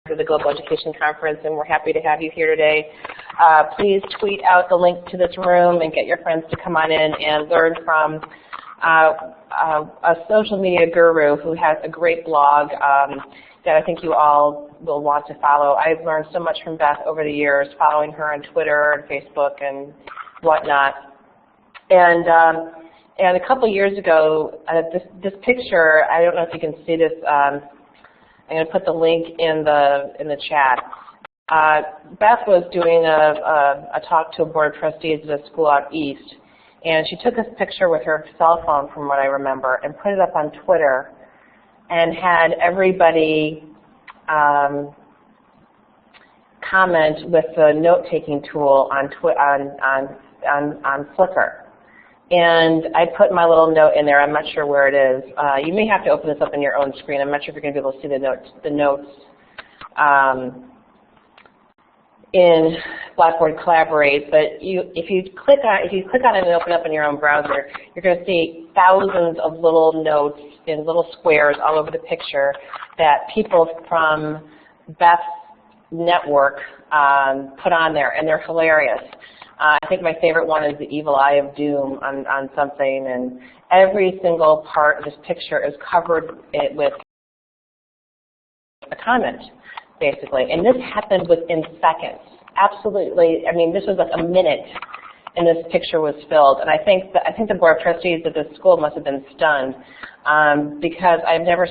to the Global Education Conference, and we're happy to have you here today. Please tweet out the link to this room and get your friends to come on in and learn from a social media guru who has a great blog that I think you all will want to follow. I've learned so much from Beth over the years, following her on Twitter and Facebook and whatnot. And a couple years ago, this picture, I don't know if you can see this. I'm going to put the link in the chat. Beth was doing a talk to a board of trustees at a school out east, and she took this picture with her cell phone, from what I remember, and put it up on Twitter, and had everybody comment with the note-taking tool on Flickr. And I put my little note in there. I'm not sure where it is. You may have to open this up on your own screen. I'm not sure if you're going to be able to see the notes in Blackboard Collaborate. But if you click on it and open it up in your own browser, you're going to see thousands of little notes in little squares all over the picture that people from Beth's network put on there, and they're hilarious. I think my favorite one is the evil eye of doom on something, and every single part of this picture is covered with a comment, basically. And this happened within seconds. Absolutely. I mean, this was like a minute, and this picture was filled. And I think the board of trustees at this school must have been stunned because I had never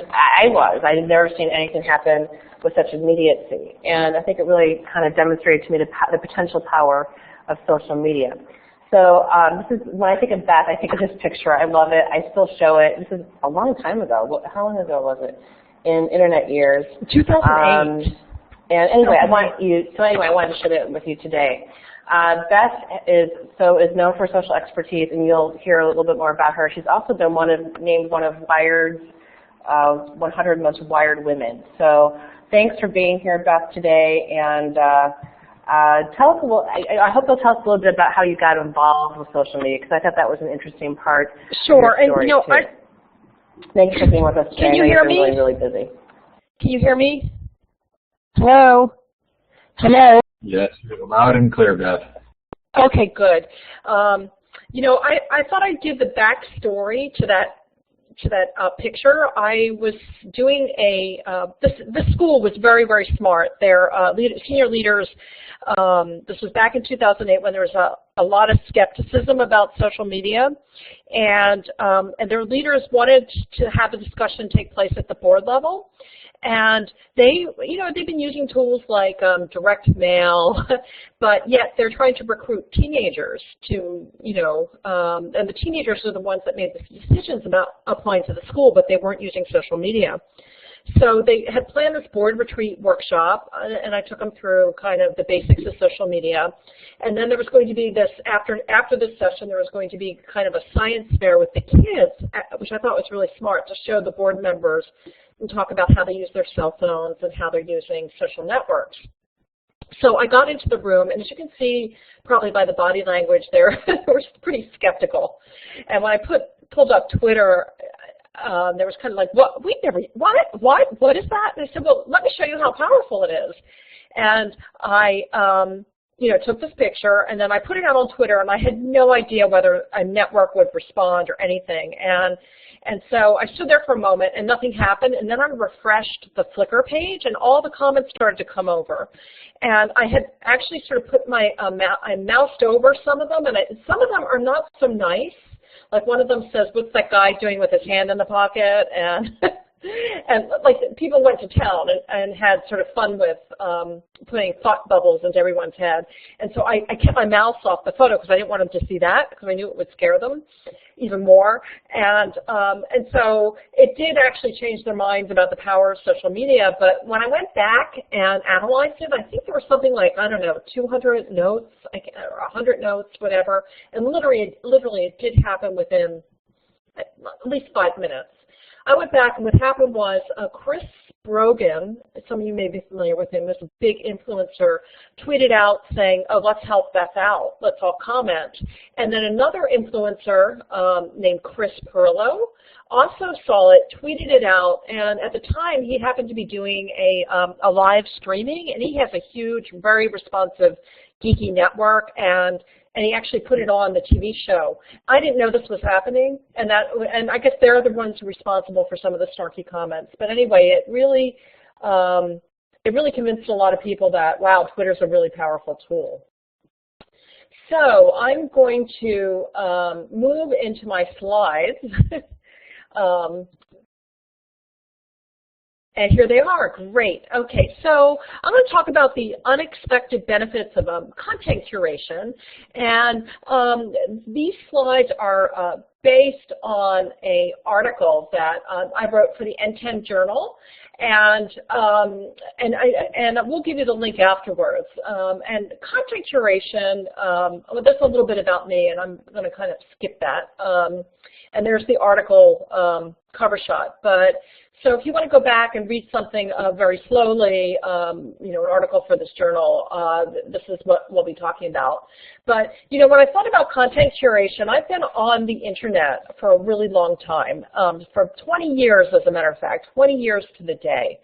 seen anything happen with such immediacy. And I think it really kind of demonstrated to me the potential power of social media. So this is, when I think of Beth, I think of this picture. I love it. I still show it. This is a long time ago. How long ago was it? In internet years. 2008. And anyway, I wanted to share it with you today. Beth is known for social expertise, and you'll hear a little bit more about her. She's also been named one of Wired's 100 most wired women. So thanks for being here, Beth, today, and tell us I hope you'll tell us a little bit about how you got involved with social media, because I thought that was an interesting part. Sure, of your story, too. Thanks for being with us today. Can you hear me? Really, really busy. Can you hear me? Hello? Hello? Yes, loud and clear, Beth. Okay, good. I thought I'd give the backstory to that picture. I was doing this school was very, very smart. Their senior leaders, this was back in 2008 when there was a lot of skepticism about social media, and their leaders wanted to have a discussion take place at the board level. And they've been using tools like direct mail, but yet they're trying to recruit teenagers to, and the teenagers are the ones that made the decisions about applying to the school, but they weren't using social media. So they had planned this board retreat workshop, and I took them through kind of the basics of social media. And then there was going to be this, after this session, there was going to be kind of a science fair with the kids, which I thought was really smart, to show the board members and talk about how they use their cell phones and how they're using social networks. So I got into the room, and as you can see, probably by the body language, they were pretty skeptical. And when I pulled up Twitter, there was kind of like, what is that? And I said, well, let me show you how powerful it is. And I took this picture, and then I put it out on Twitter, and I had no idea whether a network would respond or anything. And so I stood there for a moment, and nothing happened, and then I refreshed the Flickr page, and all the comments started to come over. And I had actually sort of put I moused over some of them, and some of them are not so nice. Like one of them says, what's that guy doing with his hand in the pocket? And and like people went to town and had sort of fun with putting thought bubbles into everyone's head. And so I kept my mouse off the photo because I didn't want them to see that, because I knew it would scare them even more. And so it did actually change their minds about the power of social media. But when I went back and analyzed it, I think there was something like, 200 notes, or 100 notes, whatever. And literally it did happen within at least 5 minutes. I went back, and what happened was Chris Brogan, some of you may be familiar with him, this big influencer, tweeted out saying, oh, let's help Beth out, let's all comment. And then another influencer named Chris Perlow also saw it, tweeted it out, and at the time he happened to be doing a live streaming, and he has a huge, very responsive geeky network, and he actually put it on the TV show. I didn't know this was happening, and I guess they're the ones responsible for some of the snarky comments. But anyway, it really convinced a lot of people that, wow, Twitter's a really powerful tool. So I'm going to move into my slides. And here they are. Great. Okay, so I'm going to talk about the unexpected benefits of content curation. And these slides are based on an article that I wrote for the N10 Journal. And we'll give you the link afterwards. And content curation, well, that's a little bit about me, and I'm going to kind of skip that. And there's the article cover shot. But so if you want to go back and read something very slowly, you know, an article for this journal, this is what we'll be talking about. But, you know, when I thought about content curation, I've been on the internet for a really long time, for 20 years, as a matter of fact, 20 years to the day.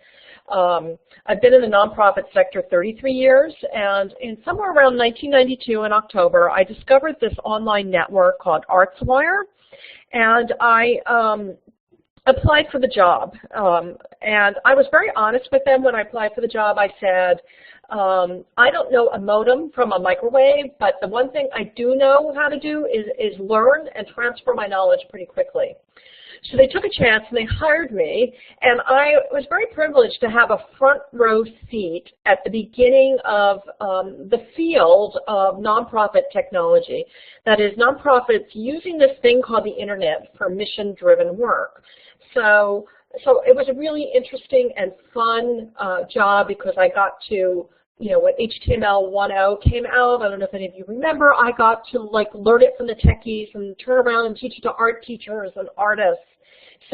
I've been in the nonprofit sector 33 years, and in somewhere around 1992 in October, I discovered this online network called ArtsWire, and I applied for the job. And I was very honest with them when I applied for the job. I said, I don't know a modem from a microwave, but the one thing I do know how to do is learn and transfer my knowledge pretty quickly. So they took a chance and they hired me, and I was very privileged to have a front row seat at the beginning of the field of nonprofit technology. That is, nonprofits using this thing called the internet for mission-driven work. So it was a really interesting and fun job because I got to, you know, when HTML 1.0 came out, I don't know if any of you remember, I got to like learn it from the techies and turn around and teach it to art teachers and artists.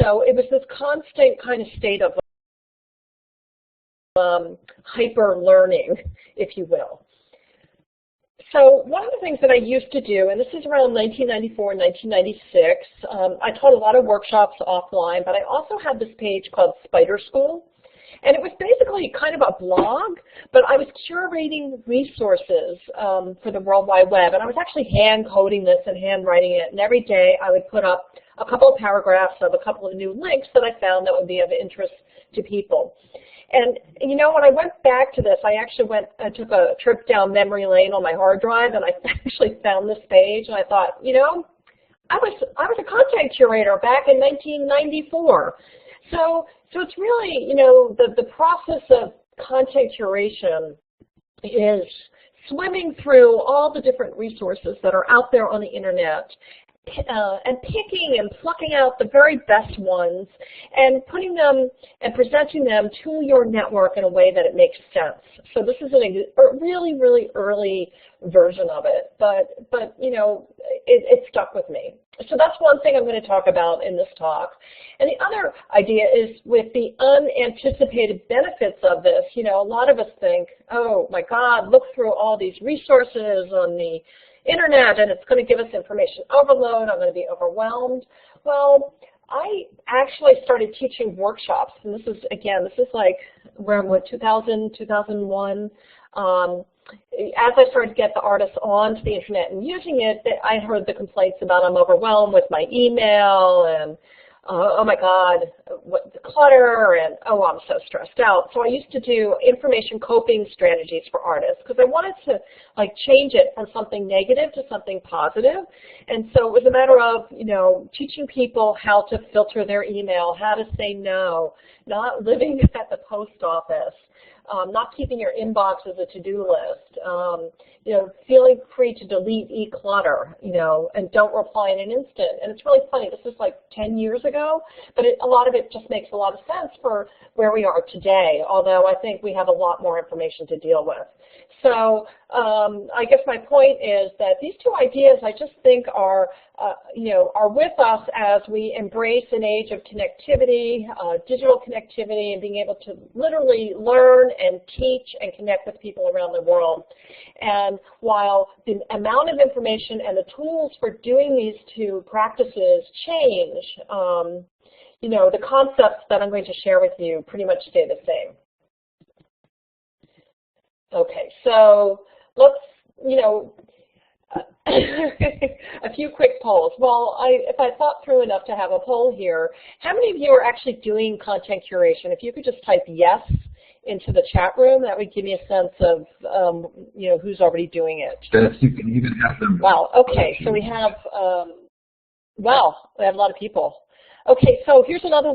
So it was this constant kind of state of hyper learning, if you will. So one of the things that I used to do, and this is around 1994, 1996, I taught a lot of workshops offline, but I also had this page called Spider School. And it was basically kind of a blog, but I was curating resources for the World Wide Web. And I was actually hand coding this and hand writing it. And every day I would put up a couple of paragraphs of a couple of new links that I found that would be of interest to people. And, you know, when I went back to this, I actually took a trip down memory lane on my hard drive, and I actually found this page, and I thought, you know, I was a content curator back in 1994. So it's really, you know, the process of content curation is swimming through all the different resources that are out there on the internet, and picking and plucking out the very best ones and putting them and presenting them to your network in a way that it makes sense. So this is a really, really early version of it, but you know, it stuck with me. So that's one thing I'm going to talk about in this talk. And the other idea is with the unanticipated benefits of this. You know, a lot of us think, oh my God, look through all these resources on the internet and it's going to give us information overload, I'm going to be overwhelmed. Well, I actually started teaching workshops, and this is, again, this is like around what, 2000, 2001. As I started to get the artists onto the internet and using it, I heard the complaints about I'm overwhelmed with my email and oh my God, what the clutter, and oh, I'm so stressed out. So I used to do information coping strategies for artists because I wanted to like change it from something negative to something positive. And so it was a matter of, you know, teaching people how to filter their email, how to say no, not living at the post office, not keeping your inbox as a to-do list, you know, feeling free to delete e-clutter, you know, and don't reply in an instant. And it's really funny, this is like 10 years ago, but a lot of it just makes a lot of sense for where we are today, although I think we have a lot more information to deal with. So I guess my point is that these two ideas I just think are, you know, are with us as we embrace an age of connectivity, digital connectivity, and being able to literally learn and teach and connect with people around the world. And while the amount of information and the tools for doing these two practices change, the concepts that I'm going to share with you pretty much stay the same. Okay, so let's, a few quick polls. Well, if I thought through enough to have a poll here, how many of you are actually doing content curation? If you could just type yes into the chat room, that would give me a sense of, who's already doing it. Beth, you can even have them. Wow, okay, so we have, wow, we have a lot of people. Okay, so here's another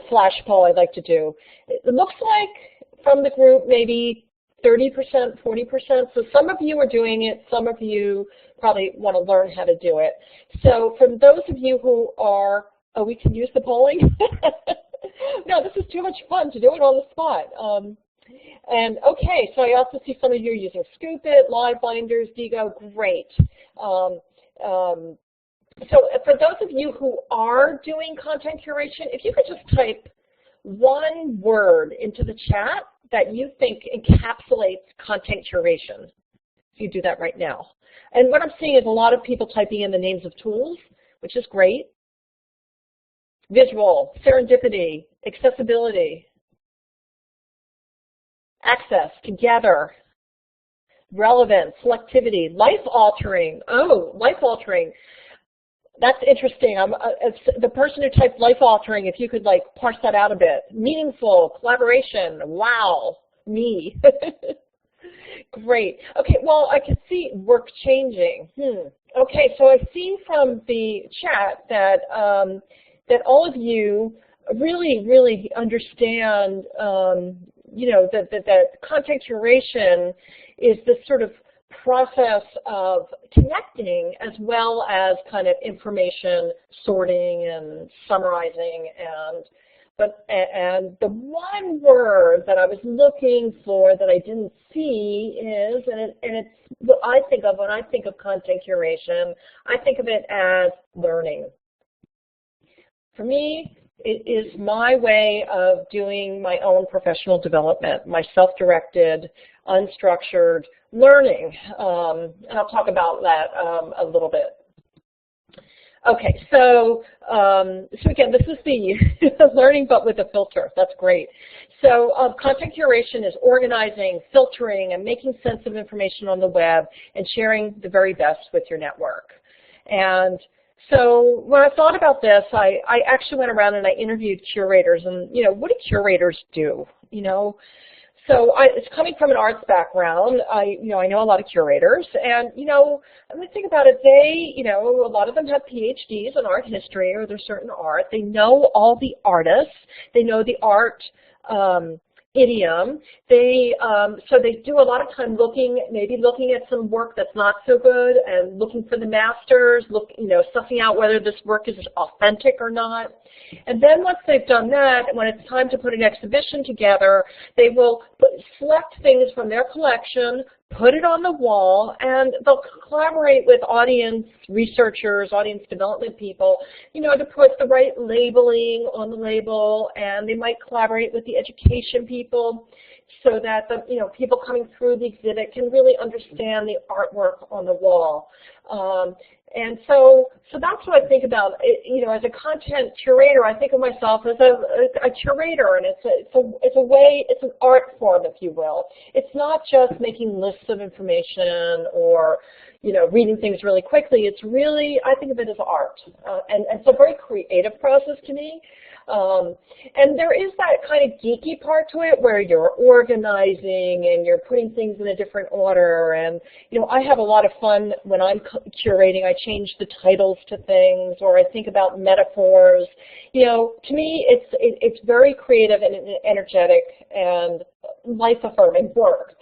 flash poll I'd like to do. It looks like from the group maybe 30%, 40%. So some of you are doing it, some of you probably want to learn how to do it. So from those of you who are, we can use the polling? No, this is too much fun to do it on the spot. And okay, so I also see some of you are using Scoop It, Live Binders, Digo, great. So for those of you who are doing content curation, if you could just type one word into the chat that you think encapsulates content curation. If you do that right now. And what I'm seeing is a lot of people typing in the names of tools, which is great. Visual, serendipity, accessibility, access, together, relevance, selectivity, life-altering. Oh, life-altering. That's interesting. As the person who typed life-altering, if you could like parse that out a bit. Meaningful, collaboration, wow, me. Great. Okay, well, I can see work changing. Okay, so I see from the chat that that all of you really, really understand, that content curation is this sort of process of connecting as well as kind of information sorting and summarizing, and the one word that I was looking for that I didn't see is, and it's what I think of when I think of content curation, I think of it as learning. For me, it is my way of doing my own professional development, my self-directed, unstructured learning. And I'll talk about that a little bit. Okay, so again, this is the learning but with a filter. That's great. So content curation is organizing, filtering, and making sense of information on the web and sharing the very best with your network. And so when I thought about this, I actually went around and I interviewed curators, and what do curators do? So it's coming from an arts background. I know a lot of curators, and when I think about it, they, a lot of them have PhDs in art history or there's certain art. They know all the artists. They know the art idiom. So they do a lot of time maybe looking at some work that's not so good and looking for the masters, sussing out whether this work is authentic or not. And then once they've done that, when it's time to put an exhibition together, they will select things from their collection, put it on the wall, and they'll collaborate with audience researchers, audience development people, to put the right labeling on the label, and they might collaborate with the education people so that the people coming through the exhibit can really understand the artwork on the wall. And so that's what I think about. As a content curator, I think of myself as a curator, and it's an art form, if you will. It's not just making lists of information or reading things really quickly. It's really, I think of it as art, and it's a very creative process to me. And there is that kind of geeky part to it where you're organizing and you're putting things in a different order. And, I have a lot of fun when I'm curating. I change the titles to things, or I think about metaphors. To me, it's very creative and energetic and life-affirming work.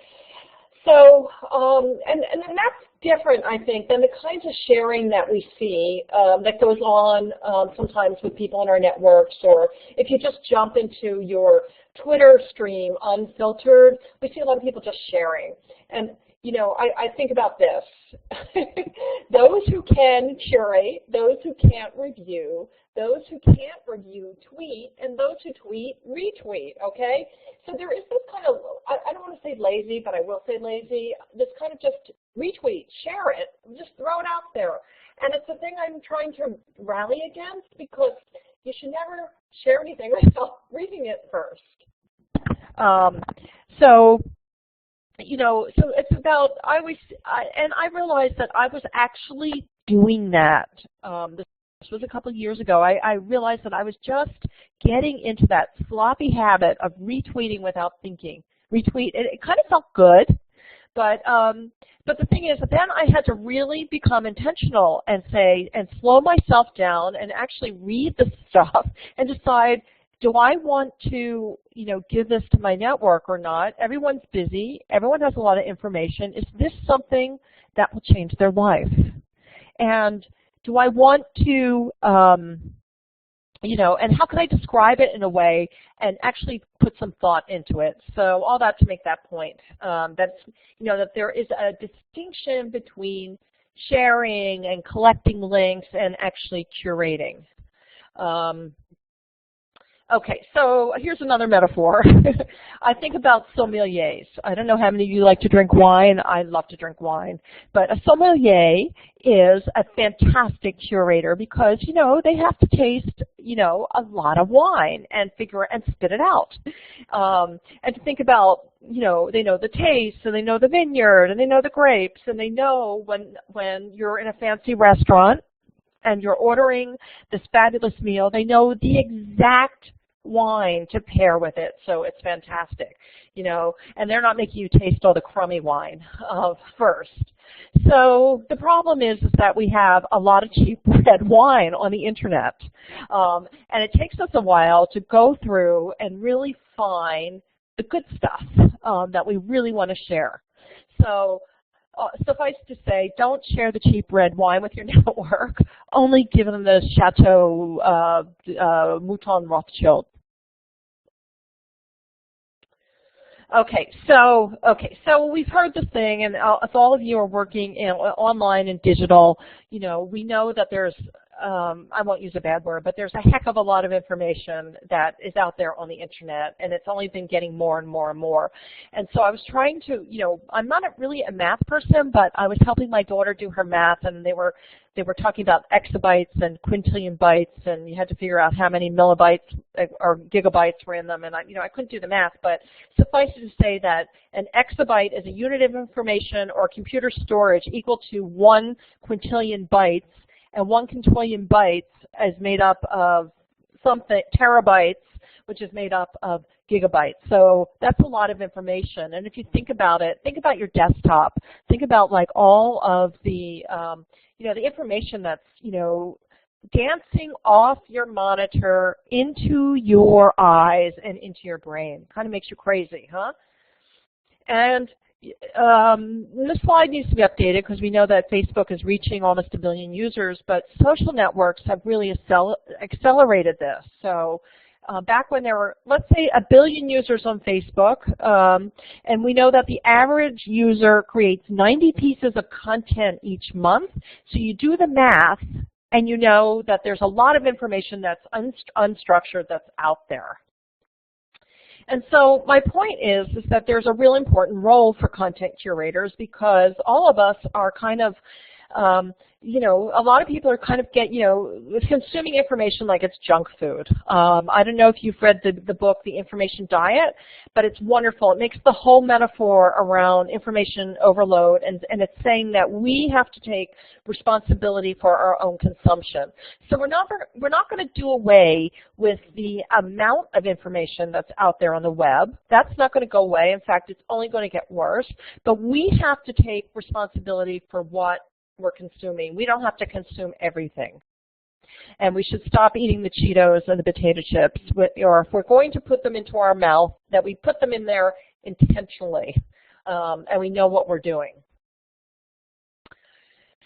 So, and that's different, I think, than the kinds of sharing that we see that goes on sometimes with people in our networks, or if you just jump into your Twitter stream unfiltered, we see a lot of people just sharing. And, I think about this. Those who can curate, those who can't review, those who can't review tweet, and those who tweet retweet, okay? So there is this kind of, I don't want to say lazy, but I will say lazy, this kind of just retweet, share it, just throw it out there. And it's a thing I'm trying to rally against because, you should never share anything without reading it first. So it's about, I realized that I was actually doing that. This was a couple of years ago. I realized that I was just getting into that sloppy habit of retweeting without thinking. It kind of felt good, but the thing is that then I had to really become intentional and slow myself down and actually read the stuff and decide, do I want to, give this to my network or not? Everyone's busy. Everyone has a lot of information. Is this something that will change their life? And do I want to, and how can I describe it in a way and actually put some thought into it? So all that to make that point, that there is a distinction between sharing and collecting links and actually curating. Okay, so here's another metaphor. I think about sommeliers. I don't know how many of you like to drink wine. I love to drink wine. But a sommelier is a fantastic curator because, they have to taste, a lot of wine and spit it out. And to think about, they know the taste, and they know the vineyard, and they know the grapes, and they know when you're in a fancy restaurant and you're ordering this fabulous meal, they know the exact wine to pair with it, so it's fantastic, and they're not making you taste all the crummy wine first. So the problem is that we have a lot of cheap red wine on the internet, and it takes us a while to go through and really find the good stuff that we really want to share. So suffice to say, don't share the cheap red wine with your network. Only give them the Chateau Mouton Rothschild. Okay, so we've heard this thing, and if all of you are working online and digital, we know that there's, I won't use a bad word, but there's a heck of a lot of information that is out there on the internet, and it's only been getting more and more and more. And so I was trying to, I'm not really a math person, but I was helping my daughter do her math, and they were talking about exabytes and quintillion bytes, and you had to figure out how many millibytes or gigabytes were in them, and I couldn't do the math, but suffice it to say that an exabyte is a unit of information or computer storage equal to 1 quintillion bytes, and 1 quintillion bytes is made up of something, terabytes, which is made up of gigabytes. So that's a lot of information. And if you think about it, think about your desktop. Think about like all of the, the information that's, dancing off your monitor into your eyes and into your brain. Kind of makes you crazy, huh? And this slide needs to be updated because we know that Facebook is reaching almost 1 billion users, but social networks have really accelerated this. So back when there were, let's say, 1 billion users on Facebook, and we know that the average user creates 90 pieces of content each month, so you do the math, and you know that there's a lot of information that's unstructured that's out there. And so my point is that there's a real important role for content curators because all of us are kind of, a lot of people are kind of consuming information like it's junk food. I don't know if you've read the book, The Information Diet, but it's wonderful. It makes the whole metaphor around information overload, and it's saying that we have to take responsibility for our own consumption. So we're not going to do away with the amount of information that's out there on the web. That's not going to go away. In fact, it's only going to get worse. But we have to take responsibility for what we're consuming. We don't have to consume everything. And we should stop eating the Cheetos and the potato chips, or if we're going to put them into our mouth, that we put them in there intentionally, and we know what we're doing.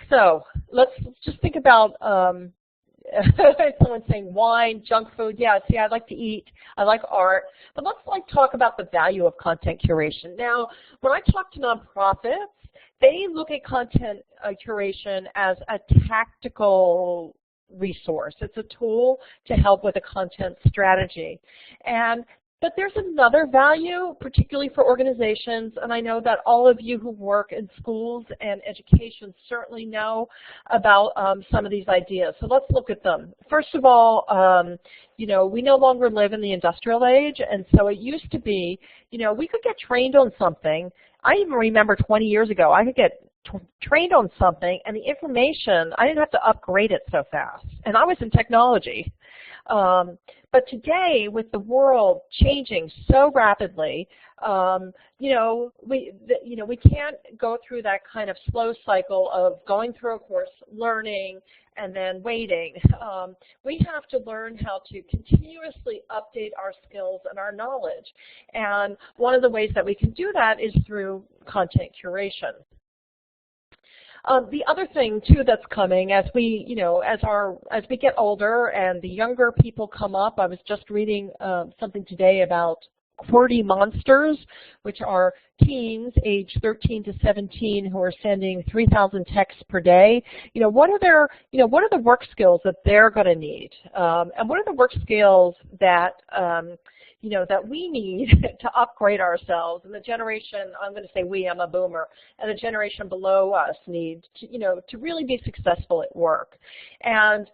So let's just think about someone saying wine, junk food. Yeah, see, I like to eat. I like art. But let's talk about the value of content curation. Now, when I talk to nonprofits, they look at content curation as a tactical resource. It's a tool to help with a content strategy. And But there's another value, particularly for organizations, and I know that all of you who work in schools and education certainly know about some of these ideas. So let's look at them. First of all, you know, we no longer live in the industrial age, and so it used to be, you know, we could get trained on something. I even remember 20 years ago, I could get trained on something, and the information, I didn't have to upgrade it so fast. And I was in technology. But today, with the world changing so rapidly, you know, we can't go through that kind of slow cycle of going through a course, learning, and then waiting. We have to learn how to continuously update our skills and our knowledge. And one of the ways that we can do that is through content curation. The other thing too that's coming as we, you know, as we get older and the younger people come up, I was just reading something today about QWERTY monsters, which are teens age 13 to 17 who are sending 3,000 texts per day. You know, what are the work skills that they're going to need, and what are the work skills that you know, that we need to upgrade ourselves, and the generation, I'm going to say we, I'm a boomer, and the generation below us need to, you know, to really be successful at work. And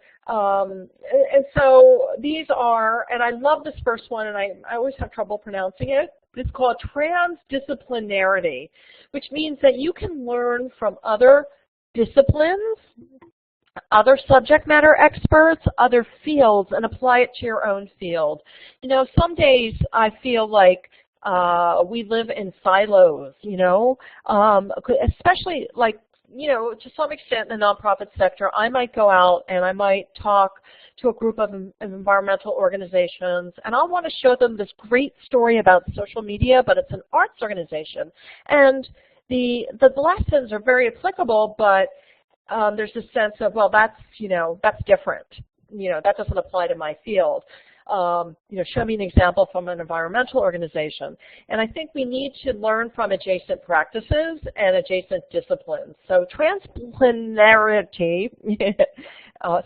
so these are, and I love this first one, and I always have trouble pronouncing it. It's called Transdisciplinarity, which means that you can learn from other disciplines, other subject matter experts, other fields, and apply it to your own field. You know, some days I feel like we live in silos, you know, especially like, you know, to some extent in the nonprofit sector, I might go out and I might talk to a group of environmental organizations, and I want to show them this great story about social media, but it's an arts organization. And the lessons are very applicable, but there's a sense of, well, that's, you know, that's different. You know, that doesn't apply to my field. You know, show me an example from an environmental organization. And I think we need to learn from adjacent practices and adjacent disciplines. So transdisciplinarity,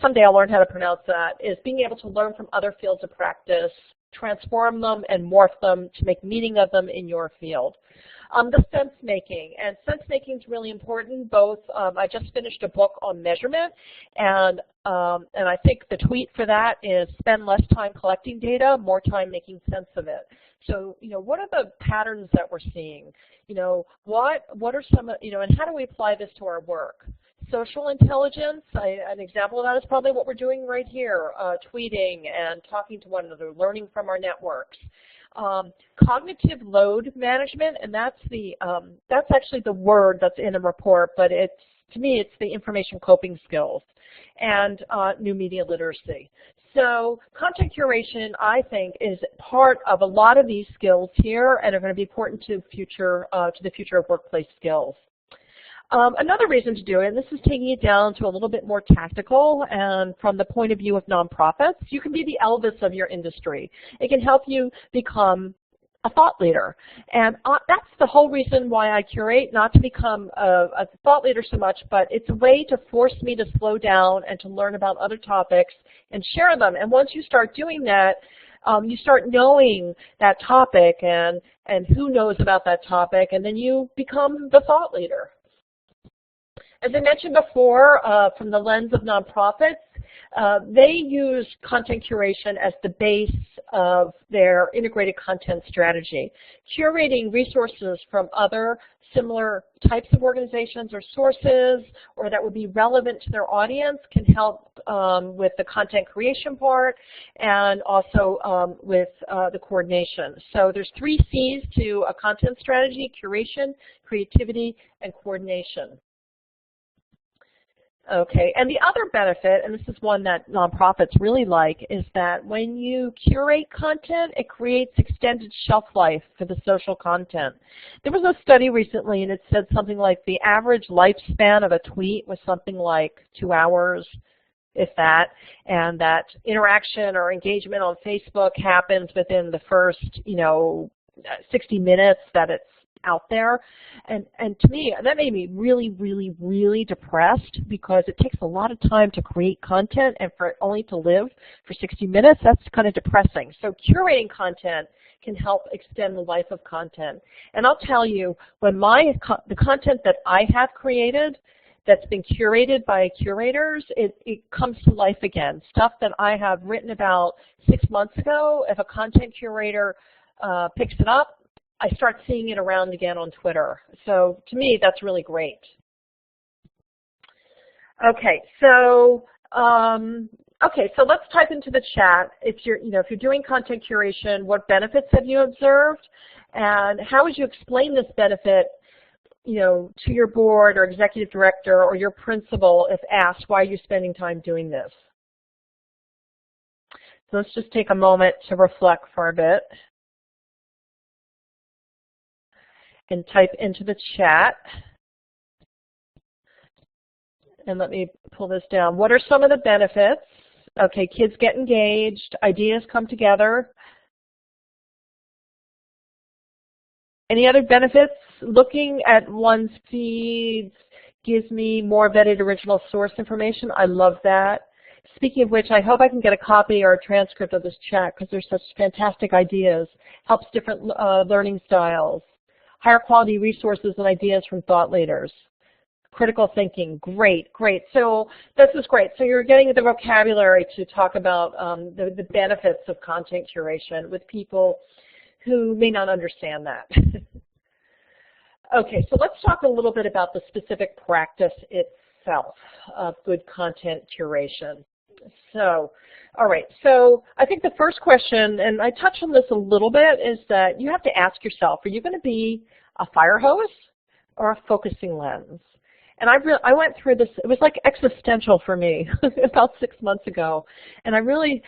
someday I'll learn how to pronounce that, is being able to learn from other fields of practice, transform them and morph them to make meaning of them in your field. The sense making, and sense making is really important. Both, I just finished a book on measurement, and I think the tweet for that is spend less time collecting data, more time making sense of it. So, you know, what are the patterns that we're seeing? You know, what are some, you know, and how do we apply this to our work? Social intelligence, an example of that is probably what we're doing right here, tweeting and talking to one another, learning from our networks. Cognitive load management, and that's actually the word that's in a report, but it's, to me, it's the information coping skills, and new media literacy. So content curation, I think, is part of a lot of these skills here, and are going to be important to the future of workplace skills. Another reason to do it, and this is taking it down to a little bit more tactical, and from the point of view of nonprofits, you can be the Elvis of your industry. It can help you become a thought leader. And that's the whole reason why I curate, not to become a thought leader so much, but it's a way to force me to slow down and to learn about other topics and share them. And once you start doing that, you start knowing that topic and who knows about that topic, and then you become the thought leader. As I mentioned before, from the lens of nonprofits, they use content curation as the base of their integrated content strategy. Curating resources from other similar types of organizations or sources, or that would be relevant to their audience, can help with the content creation part, and also with the coordination. So there's 3 C's to a content strategy: curation, creativity, and coordination. Okay, and the other benefit, and this is one that nonprofits really like, is that when you curate content, it creates extended shelf life for the social content. There was a study recently, and it said something like the average lifespan of a tweet was something like 2 hours, if that, and that interaction or engagement on Facebook happens within the first, 60 minutes that it's out there. And to me, that made me really, really, really depressed, because it takes a lot of time to create content, and for it only to live for 60 minutes, that's kind of depressing. So curating content can help extend the life of content. And I'll tell you, when the content that I have created that's been curated by curators, it comes to life again. Stuff that I have written about 6 months ago, if a content curator picks it up, I start seeing it around again on Twitter. So to me, that's really great. Okay, so let's type into the chat if you're doing content curation, what benefits have you observed, and how would you explain this benefit, to your board or executive director or your principal if asked, why are you spending time doing this? So let's just take a moment to reflect for a bit and type into the chat. And let me pull this down. What are some of the benefits? Okay, kids get engaged, ideas come together. Any other benefits? Looking at one's feeds gives me more vetted original source information. I love that. Speaking of which, I hope I can get a copy or a transcript of this chat because there's such fantastic ideas. Helps different learning styles. Higher quality resources and ideas from thought leaders. Critical thinking, great. So this is great. So you're getting the vocabulary to talk about the benefits of content curation with people who may not understand that. Okay, so let's talk a little bit about the specific practice itself of good content curation. So, all right, so I think the first question, and I touched on this a little bit, is that you have to ask yourself, are you going to be a fire hose or a focusing lens? And I went through this, it was like existential for me about 6 months ago. And I really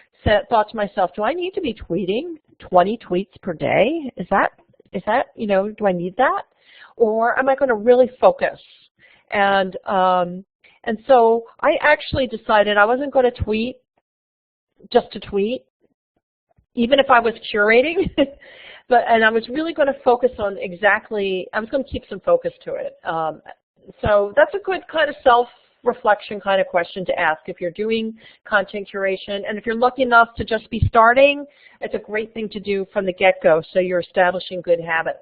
thought to myself, do I need to be tweeting 20 tweets per day? Is that, do I need that? Or am I going to really focus? And so I actually decided I wasn't going to tweet just to tweet, even if I was curating. And I was really going to focus on I was going to keep some focus to it. So that's a good kind of self-reflection kind of question to ask if you're doing content curation. And if you're lucky enough to just be starting, it's a great thing to do from the get-go so you're establishing good habits.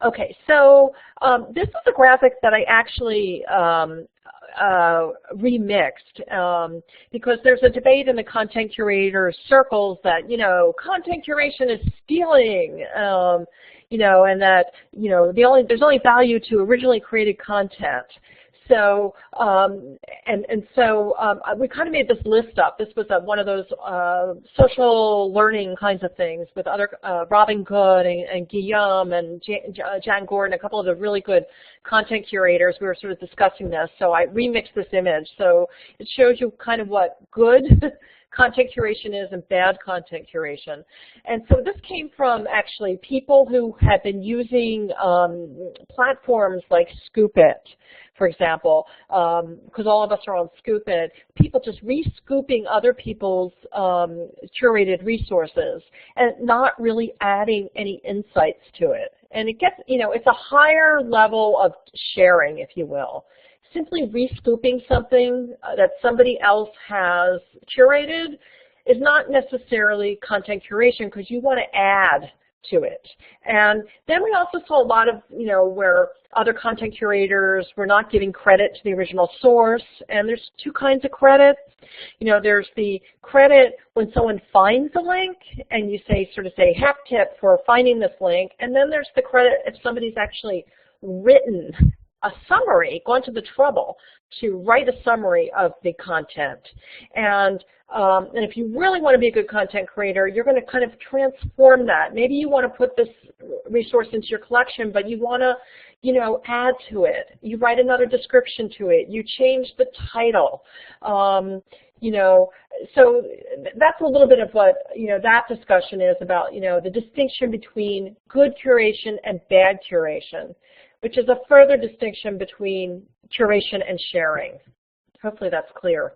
Okay, so this is a graphic that I actually remixed because there's a debate in the content curator circles that, content curation is stealing. And that, there's only value to originally created content. So, we kind of made this list up. This was one of those social learning kinds of things with other, Robin Good and Guillaume and Jan Gordon, a couple of the really good content curators. We were sort of discussing this. So I remixed this image. So it shows you kind of what good content curation is and bad content curation. And so this came from actually people who had been using platforms like Scoop It, for example, because all of us are on Scoop It, people just re-scooping other people's curated resources and not really adding any insights to it. And it gets, it's a higher level of sharing, if you will. Simply re-scooping something that somebody else has curated is not necessarily content curation because you want to add to it. And then we also saw a lot of, where other content curators were not giving credit to the original source. And there's two kinds of credits. There's the credit when someone finds a link and you sort of say, hack tip for finding this link. And then there's the credit if somebody's actually written a summary, gone to the trouble to write a summary of the content. And if you really want to be a good content creator, you're going to kind of transform that. Maybe you want to put this resource into your collection, but you want to, add to it. You write another description to it. You change the title. So that's a little bit of what, that discussion is about, the distinction between good curation and bad curation, which is a further distinction between curation and sharing. Hopefully that's clear.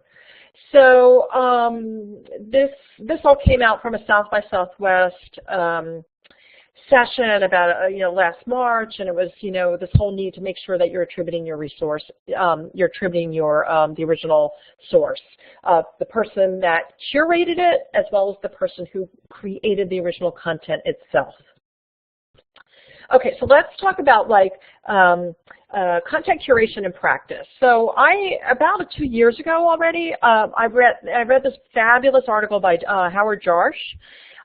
So this all came out from a South by Southwest session about last March, and it was this whole need to make sure that you're attributing your resource, you're attributing your the original source, the person that curated it as well as the person who created the original content itself. Okay, so let's talk about content curation in practice. So about 2 years ago already, I read this fabulous article by Howard Jarsh.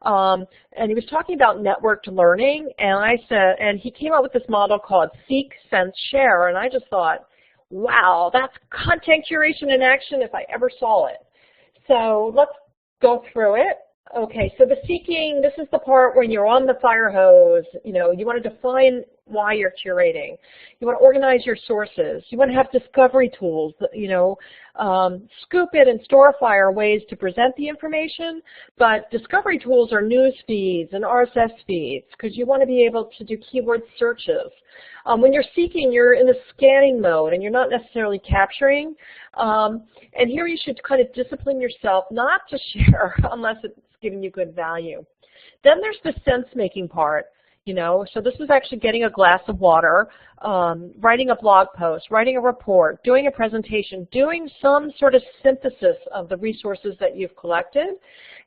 And he was talking about networked learning, and he came up with this model called Seek, Sense, Share, and I just thought, wow, that's content curation in action if I ever saw it. So let's go through it. Okay, so the seeking, this is the part when you're on the fire hose, you want to define why you're curating. You want to organize your sources. You want to have discovery tools, Scoop It and Storify are ways to present the information, but discovery tools are news feeds and RSS feeds because you want to be able to do keyword searches. When you're seeking, you're in the scanning mode and you're not necessarily capturing. And here you should kind of discipline yourself not to share unless it's giving you good value. Then there's the sense-making part. So this is actually getting a glass of water, writing a blog post, writing a report, doing a presentation, doing some sort of synthesis of the resources that you've collected,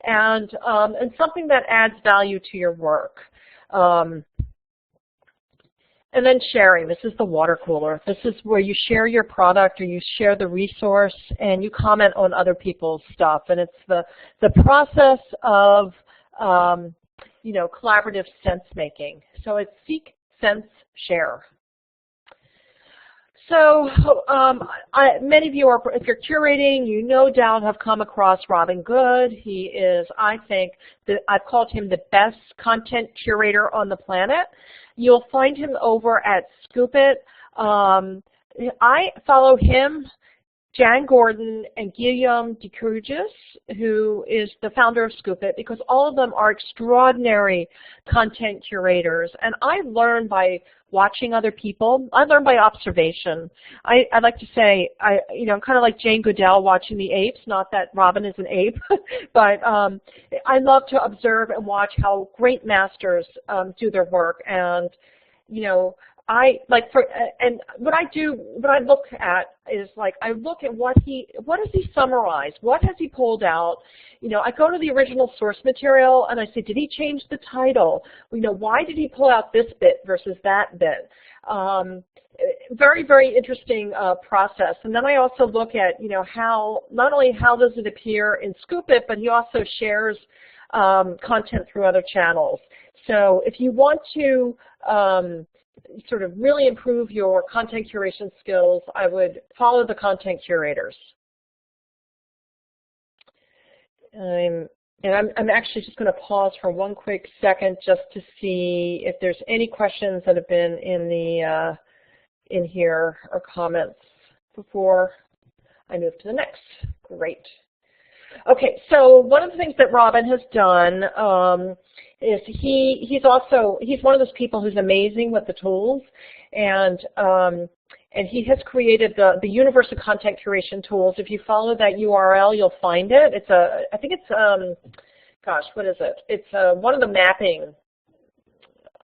and something that adds value to your work. And then sharing. This is the water cooler. This is where you share your product or you share the resource and you comment on other people's stuff. And it's the process of collaborative sense making. So it's seek, sense, share. So many of you are, if you're curating, you no doubt have come across Robin Good. He is, I think, I've called him the best content curator on the planet. You'll find him over at Scoop It. I follow him, Jan Gordon, and Guillaume de Courges, who is the founder of Scoop It, because all of them are extraordinary content curators. And I learn by watching other people. I learn by observation. I like to say, I'm kind of like Jane Goodell watching the apes, not that Robin is an ape, but I love to observe and watch how great masters do their work. And, and what I look at is I look at what has he summarized? What has he pulled out? I go to the original source material and I say, did he change the title? Why did he pull out this bit versus that bit? Very, very interesting process. And then I also look at, how, not only how does it appear in Scoop It, but he also shares content through other channels. So if you want to sort of really improve your content curation skills, I would follow the content curators. And I'm actually just going to pause for one quick second just to see if there's any questions that have been in here or comments before I move to the next. Great. Okay, so one of the things that Robin has done is he's one of those people who's amazing with the tools, and he has created the universe of content curation tools. If you follow that URL, you'll find it. I think it's gosh, what is it? It's one of the mapping.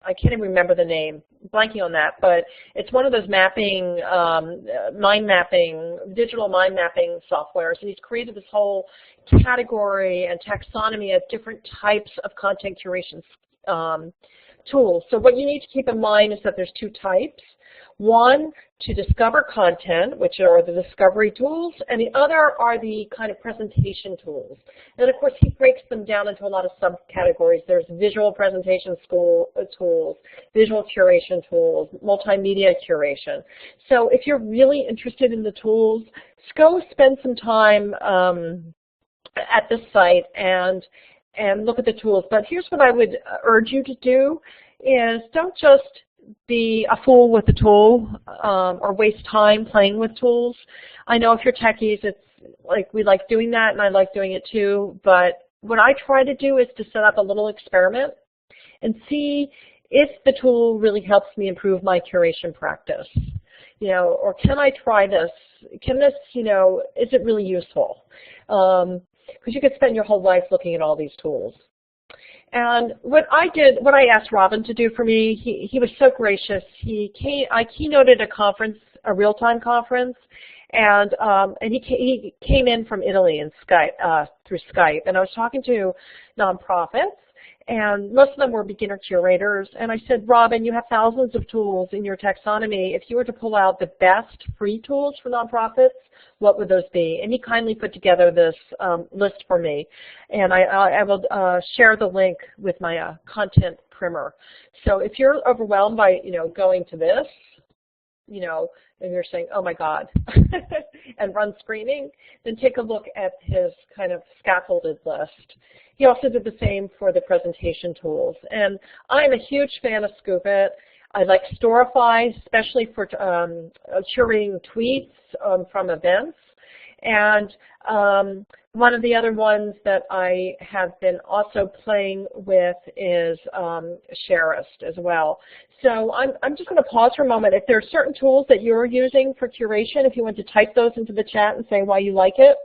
I can't even remember the name, blanking on that, but it's one of those mapping, digital mind mapping softwares, and he's created this whole category and taxonomy of different types of content curation tools. So what you need to keep in mind is that there's two types. One, to discover content, which are the discovery tools, and the other are the kind of presentation tools. And of course, he breaks them down into a lot of subcategories. There's visual presentation tools, visual curation tools, multimedia curation. So if you're really interested in the tools, go spend some time at this site and look at the tools. But here's what I would urge you to do is don't just be a fool with the tool or waste time playing with tools. I know if you're techies, it's like we like doing that and I like doing it too, but what I try to do is to set up a little experiment and see if the tool really helps me improve my curation practice. Or can I try this? Can this, is it really useful? Because you could spend your whole life looking at all these tools. And what I asked Robin to do for me, he was so gracious. I keynoted a conference, a real-time conference, and he came in from Italy and through Skype, and I was talking to nonprofits, and most of them were beginner curators, and I said, Robin, you have thousands of tools in your taxonomy. If you were to pull out the best free tools for nonprofits, what would those be? And he kindly put together this list for me, and I will share the link with my content primer. So if you're overwhelmed by going to this, and you're saying, oh my God, and run screaming, then take a look at his kind of scaffolded list. He also did the same for the presentation tools. And I'm a huge fan of Scoop.it. I like Storify, especially for curating tweets from events. And one of the other ones that I have been also playing with is Sharist as well. So I'm just going to pause for a moment. If there are certain tools that you're using for curation, if you want to type those into the chat and say why you like it.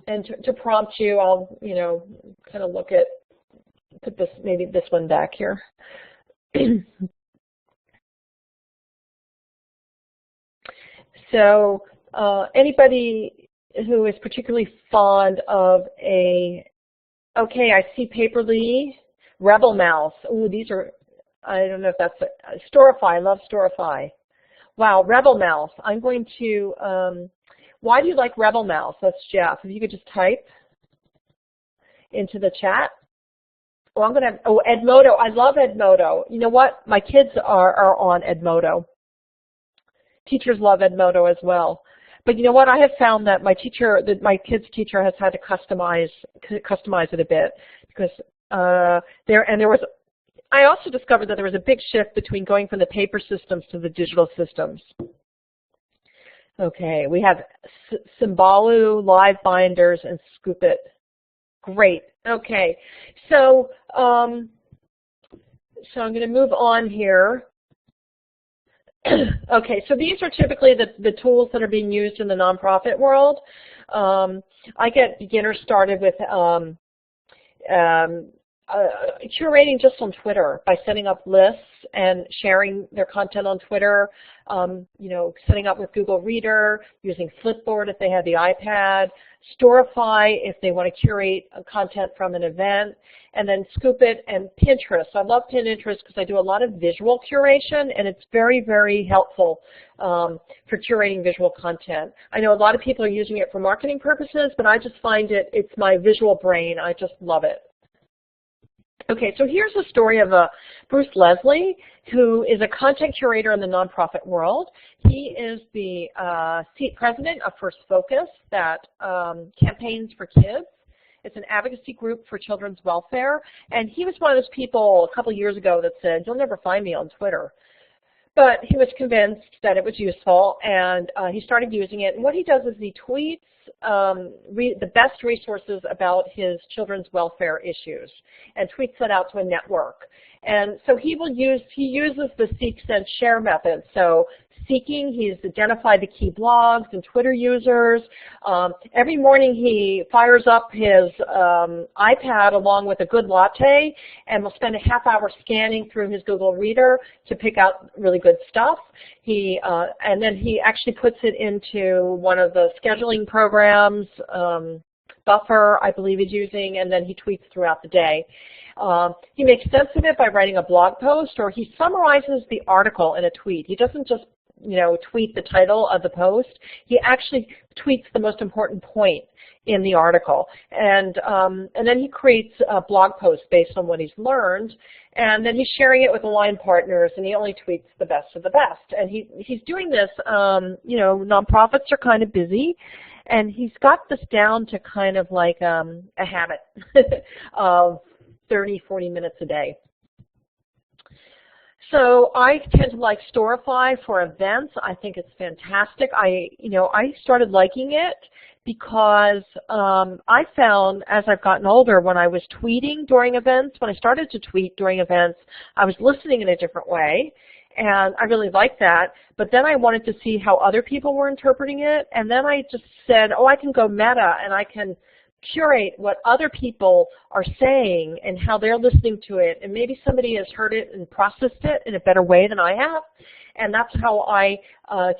And to prompt you, I'll kind of put this, maybe this one back here. So anybody who is particularly fond of okay, I see Paperly, Rebel Mouse. Ooh, these are, I don't know if that's Storify. I love Storify. Wow, Rebel Mouse. I'm going to, why do you like Rebel Mouse? That's Jeff. If you could just type into the chat. Oh, I'm going to, Edmodo. I love Edmodo. You know what? My kids are on Edmodo. Teachers love Edmodo as well. But you know what? I have found that my kids' teacher has had to customize it a bit because I also discovered that there was a big shift between going from the paper systems to the digital systems. Okay, we have Symbalu, Live Binders, and Scoop.it. Great. Okay, so I'm going to move on here. Okay, so these are typically the tools that are being used in the nonprofit world. I get beginners started with curating just on Twitter by setting up lists and sharing their content on Twitter, setting up with Google Reader, using Flipboard if they have the iPad, Storify if they want to curate content from an event, and then Scoop.it and Pinterest. I love Pinterest because I do a lot of visual curation, and it's very, very helpful for curating visual content. I know a lot of people are using it for marketing purposes, but I just find it's my visual brain. I just love it. Okay, so here's the story of Bruce Leslie, who is a content curator in the nonprofit world. He is the president of First Focus, that campaigns for kids. It's an advocacy group for children's welfare. And he was one of those people a couple years ago that said, you'll never find me on Twitter. But he was convinced that it was useful, and he started using it. And what he does is he tweets the best resources about his children's welfare issues and tweets that out to a network. And so he uses the seek, send, share method. So seeking, he's identified the key blogs and Twitter users. Every morning he fires up his iPad along with a good latte and will spend a half hour scanning through his Google Reader to pick out really good stuff. And then he actually puts it into one of the scheduling programs, Buffer, I believe he's using, and then he tweets throughout the day. He makes sense of it by writing a blog post, or he summarizes the article in a tweet. He doesn't just tweet the title of the post. He actually tweets the most important point in the article. And then he creates a blog post based on what he's learned, and then he's sharing it with aligned partners, and he only tweets the best of the best. And he's doing this, nonprofits are kind of busy, and he's got this down to kind of like a habit of 30, 40 minutes a day. So I tend to like Storify for events. I think it's fantastic. I started liking it because I found as I've gotten older, when I was tweeting during events, when I started to tweet during events, I was listening in a different way, And I really liked that, but then I wanted to see how other people were interpreting it, and then I just said, oh, I can go meta, and I can curate what other people are saying and how they're listening to it, and maybe somebody has heard it and processed it in a better way than I have, and that's how I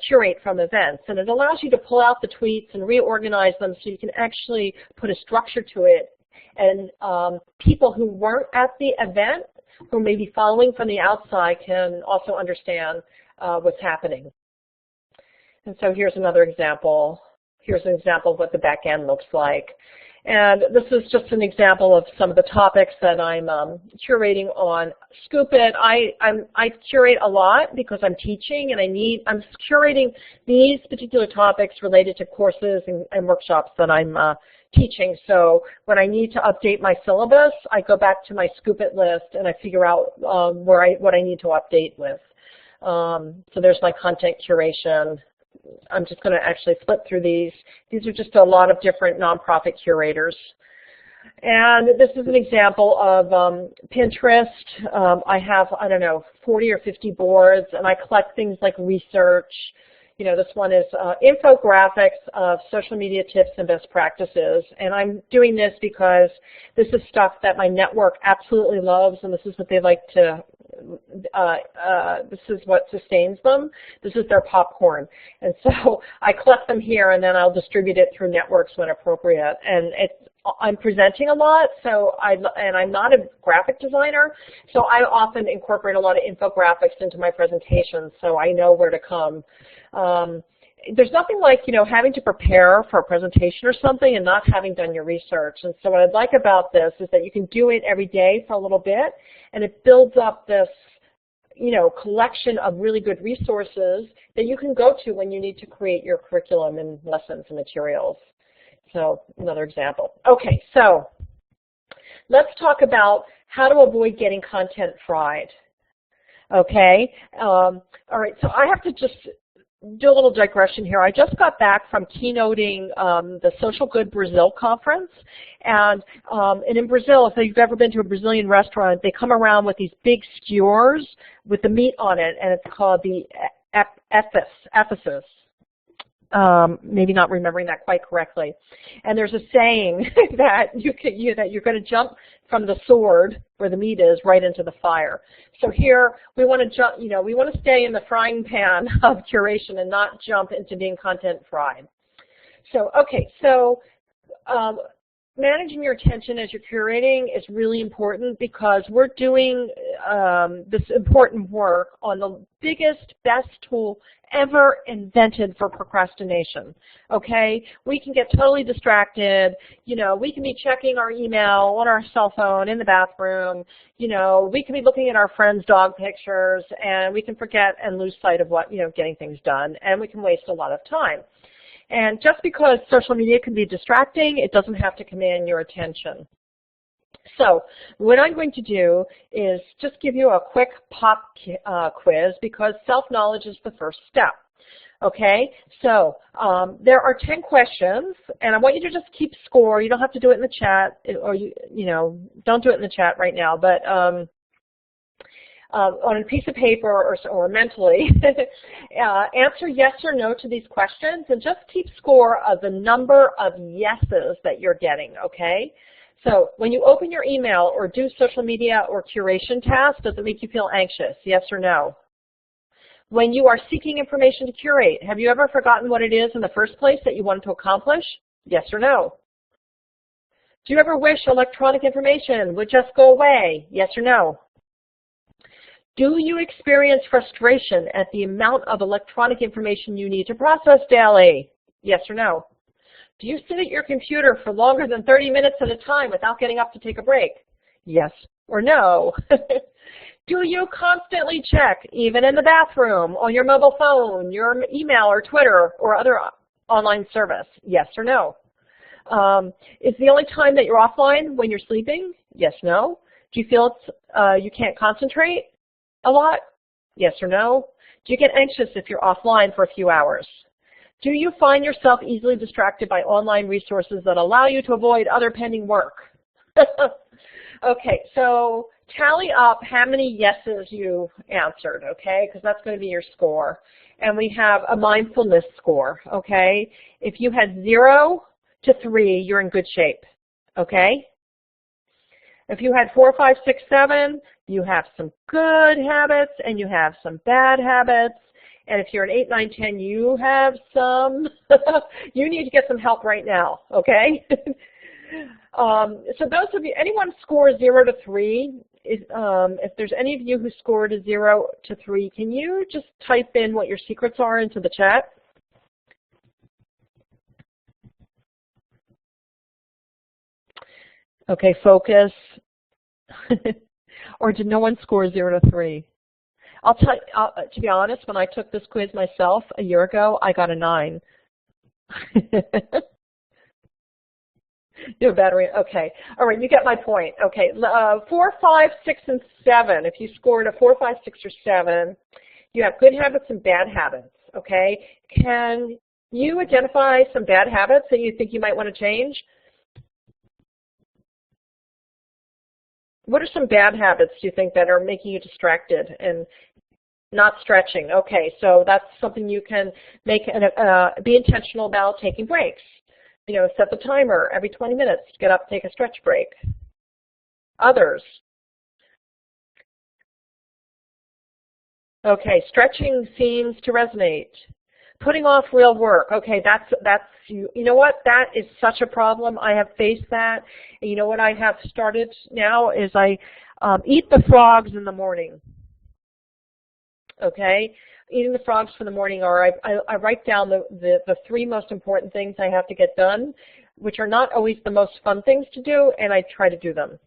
curate from events. And it allows you to pull out the tweets and reorganize them so you can actually put a structure to it, and people who weren't at the event, who may be following from the outside, can also understand what's happening. And so here's another example. Here's an example of what the back end looks like. And this is just an example of some of the topics that I'm curating on Scoop It. I curate a lot because I'm teaching, and I'm curating these particular topics related to courses and workshops that I'm teaching. So when I need to update my syllabus, I go back to my Scoop It list and I figure out what I need to update with. So there's my content curation. I'm just going to actually flip through these. These are just a lot of different nonprofit curators. And this is an example of Pinterest. I have, I don't know, 40 or 50 boards, and I collect things like research. You know, this one is infographics of social media tips and best practices. And I'm doing this because this is stuff that my network absolutely loves, and this is what they like to, this is what sustains them. This is their popcorn. And so I collect them here, and then I'll distribute it through networks when appropriate. And I'm presenting a lot, and I'm not a graphic designer, so I often incorporate a lot of infographics into my presentations, so I know where to come. There's nothing like, you know, having to prepare for a presentation or something and not having done your research. And so what I'd like about this is that you can do it every day for a little bit, and it builds up this, you know, collection of really good resources that you can go to when you need to create your curriculum and lessons and materials. So another example. Okay, so let's talk about how to avoid getting content fried. Okay, all right, so I have to just do a little digression here. I just got back from keynoting the Social Good Brazil conference, and in Brazil, if you've ever been to a Brazilian restaurant, they come around with these big skewers with the meat on it, and it's called the ephesus. Maybe not remembering that quite correctly. And there's a saying that you're going to jump from the sword where the meat is right into the fire. So here we want to jump, you know, we want to stay in the frying pan of curation and not jump into being content fried. So okay, so managing your attention as you're curating is really important because we're doing this important work on the biggest, best tool ever invented for procrastination, okay? We can get totally distracted, you know, we can be checking our email on our cell phone in the bathroom, you know, we can be looking at our friends' dog pictures, and we can forget and lose sight of what, you know, getting things done, and we can waste a lot of time. And just because social media can be distracting, it doesn't have to command your attention. So what I'm going to do is just give you a quick pop quiz because self-knowledge is the first step. Okay, so there are 10 questions, and I want you to just keep score. You don't have to do it in the chat, or you know, don't do it in the chat right now, but on a piece of paper or mentally, answer yes or no to these questions, and just keep score of the number of yeses that you're getting, okay? So when you open your email or do social media or curation tasks, does it make you feel anxious, yes or no? When you are seeking information to curate, have you ever forgotten what it is in the first place that you wanted to accomplish, yes or no? Do you ever wish electronic information would just go away, yes or no? Do you experience frustration at the amount of electronic information you need to process daily? Yes or no? Do you sit at your computer for longer than 30 minutes at a time without getting up to take a break? Yes or no? Do you constantly check, even in the bathroom, on your mobile phone, your email or Twitter or other online service? Yes or no? Is the only time that you're offline when you're sleeping? Yes, no? Do you feel you can't concentrate a lot? Yes or no? Do you get anxious if you're offline for a few hours? Do you find yourself easily distracted by online resources that allow you to avoid other pending work? Okay, so tally up how many yeses you answered, okay, because that's going to be your score. And we have a mindfulness score, okay? If you had 0 to 3, you're in good shape, okay? If you had 4, 5, 6, 7, you have some good habits and you have some bad habits. And if you're an 8, 9, 10, you have some, you need to get some help right now, okay? So those of you, anyone score 0 to 3, if there's any of you who scored a 0 to 3, can you just type in what your secrets are into the chat? Okay, focus. Or did no one score 0 to 3? I'll tell you, to be honest, when I took this quiz myself a year ago, I got a 9. You have a battery? Okay. All right, you get my point. Okay, 4, 5, 6, and 7. If you scored a 4, 5, 6, or 7, you have good habits and bad habits, okay? Can you identify some bad habits that you think you might want to change? What are some bad habits do you think that are making you distracted and not stretching? Okay, so that's something you can make be intentional about taking breaks. You know, set the timer every 20 minutes to get up, take a stretch break. Others. Okay, stretching seems to resonate. Putting off real work. Okay, that's you know what? That is such a problem. I have faced that. And you know what I have started now is I eat the frogs in the morning. Okay, eating the frogs for the morning, or I write down the 3 most important things I have to get done, which are not always the most fun things to do, and I try to do them.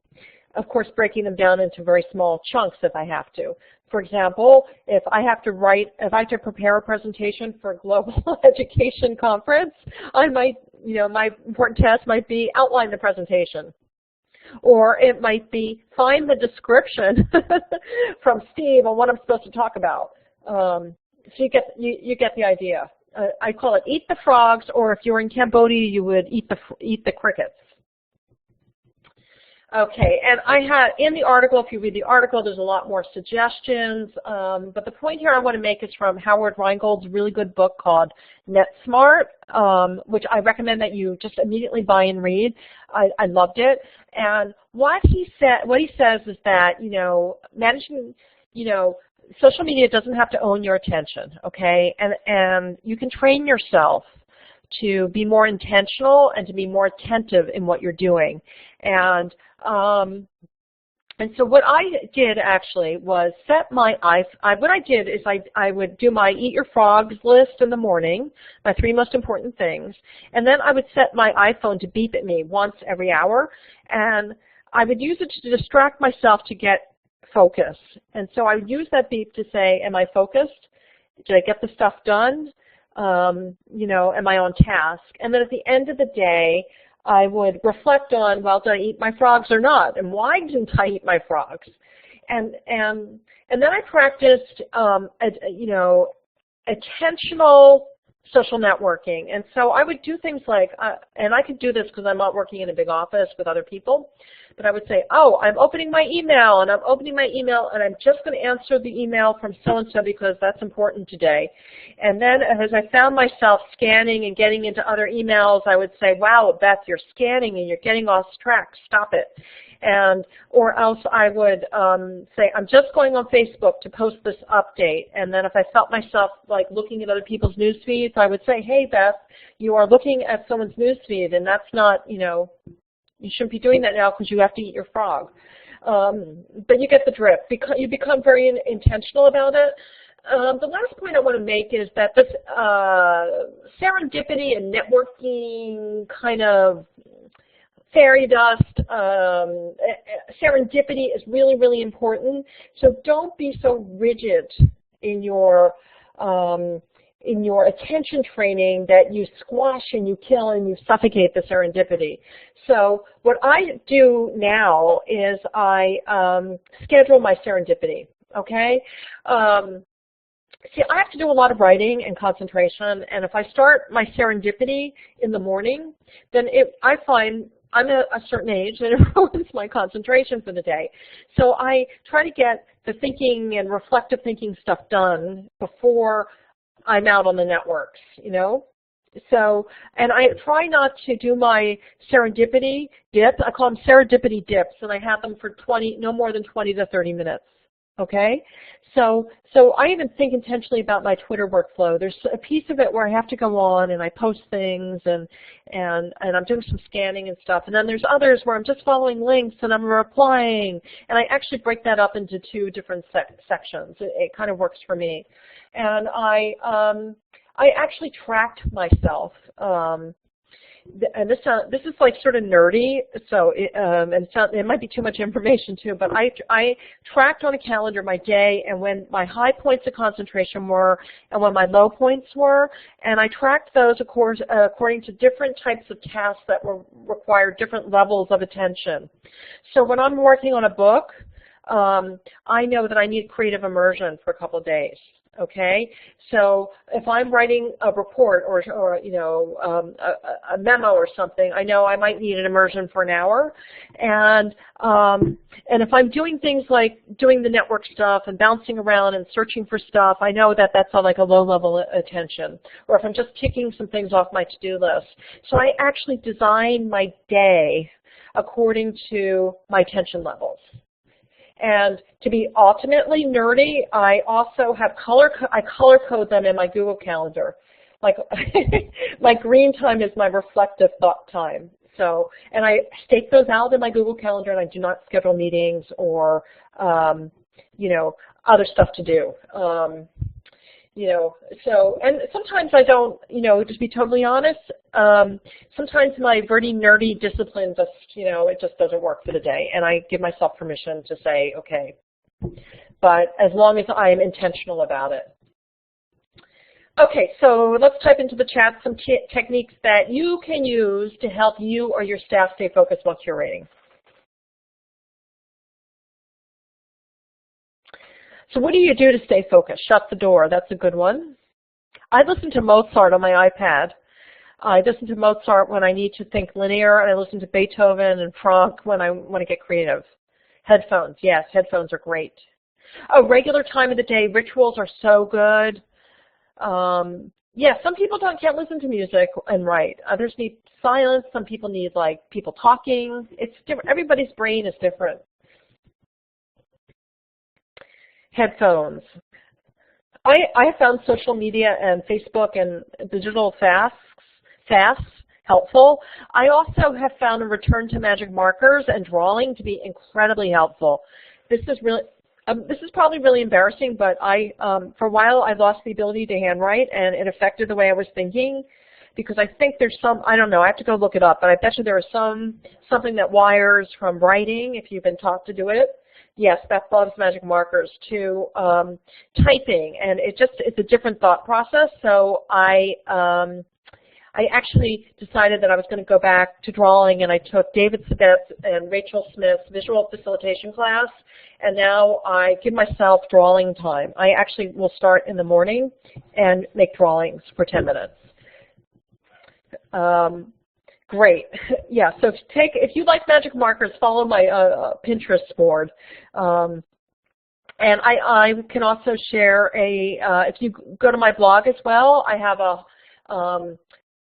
Of course, breaking them down into very small chunks if I have to. For example, if I have to prepare a presentation for a global education conference, I might, you know, my important task might be outline the presentation. Or it might be find the description from Steve on what I'm supposed to talk about. So you get the idea. I call it eat the frogs, or if you're in Cambodia, you would eat the crickets. Okay, and I had in the article, if you read the article, there's a lot more suggestions. But the point here I want to make is from Howard Rheingold's really good book called Net Smart, which I recommend that you just immediately buy and read. I loved it. And what he says is that, you know, managing, you know, social media doesn't have to own your attention, okay? And you can train yourself to be more intentional and to be more attentive in what you're doing. And so what I did actually was set what I did is I would do my Eat Your Frogs list in the morning, my 3 most important things, and then I would set my iPhone to beep at me once every hour, and I would use it to distract myself to get focus. And so I would use that beep to say, am I focused? Did I get the stuff done? You know, am I on task? And then at the end of the day, I would reflect on, well, did I eat my frogs or not? And why didn't I eat my frogs? And then I practiced, you know, attentional social networking. And so I would do things like, and I could do this because I'm not working in a big office with other people, but I would say, oh, I'm opening my email, and I'm opening my email, and I'm just going to answer the email from so-and-so because that's important today. And then as I found myself scanning and getting into other emails, I would say, wow, Beth, you're scanning and you're getting off track. Stop it. Or else I would say, I'm just going on Facebook to post this update. And then if I felt myself like looking at other people's news feeds, I would say, hey, Beth, you are looking at someone's news feed, and that's not, you know, you shouldn't be doing that now because you have to eat your frog. But you get the drift. You become very intentional about it. The last point I want to make is that this serendipity and networking kind of fairy dust, serendipity is really, really important. So don't be so rigid in your attention training that you squash and you kill and you suffocate the serendipity. So what I do now is I schedule my serendipity, okay? See, I have to do a lot of writing and concentration, and if I start my serendipity in the morning, then I find I'm a certain age and it ruins my concentration for the day. So I try to get the thinking and reflective thinking stuff done before I'm out on the networks, you know. So, and I try not to do my serendipity dips. I call them serendipity dips, and I have them for no more than 20 to 30 minutes. Okay, so I even think intentionally about my Twitter workflow. There's a piece of it where I have to go on and I post things and I'm doing some scanning and stuff. And then there's others where I'm just following links and I'm replying. And I actually break that up into two different sections. It kind of works for me. And I actually tracked myself. And this is like sort of nerdy, so it might be too much information too, but I tracked on a calendar my day and when my high points of concentration were and when my low points were, and I tracked those of course according to different types of tasks that required different levels of attention. So when I'm working on a book, I know that I need creative immersion for a couple of days. Okay, so if I'm writing a report or you know a memo or something, I know I might need an immersion for an hour, and if I'm doing things like doing the network stuff and bouncing around and searching for stuff, I know that that's on like a low-level attention. Or if I'm just ticking some things off my to-do list, so I actually design my day according to my attention levels. And to be ultimately nerdy, I also have I color code them in my Google Calendar. Like my green time is my reflective thought time. So, and I stake those out in my Google Calendar, and I do not schedule meetings or you know, other stuff to do. You know, so, and sometimes I don't, you know, just be totally honest, sometimes my very nerdy discipline just, you know, it just doesn't work for the day, and I give myself permission to say, okay, but as long as I'm intentional about it. Okay, so let's type into the chat some techniques that you can use to help you or your staff stay focused while curating. So what do you do to stay focused? Shut the door. That's a good one. I listen to Mozart on my iPad. I listen to Mozart when I need to think linear, and I listen to Beethoven and Franck when I want to get creative. Headphones, yes, headphones are great. A regular time of the day, rituals are so good. Yeah, some people can't listen to music and write. Others need silence. Some people need like people talking. It's different. Everybody's brain is different. Headphones. I found social media and Facebook and digital fasts helpful. I also have found a return to magic markers and drawing to be incredibly helpful. This is really, this is probably really embarrassing, but for a while I lost the ability to handwrite, and it affected the way I was thinking, because I think there's some, I don't know, I have to go look it up, but I bet you there is something that wires from writing, if you've been taught to do it. Yes, Beth loves magic markers, to typing, and it's a different thought process. So I actually decided that I was going to go back to drawing, and I took David Sabet's and Rachel Smith's visual facilitation class, and now I give myself drawing time. I actually will start in the morning and make drawings for 10 minutes. Great. Yeah, so if you like magic markers, follow my Pinterest board. And I can also share if you go to my blog as well, I have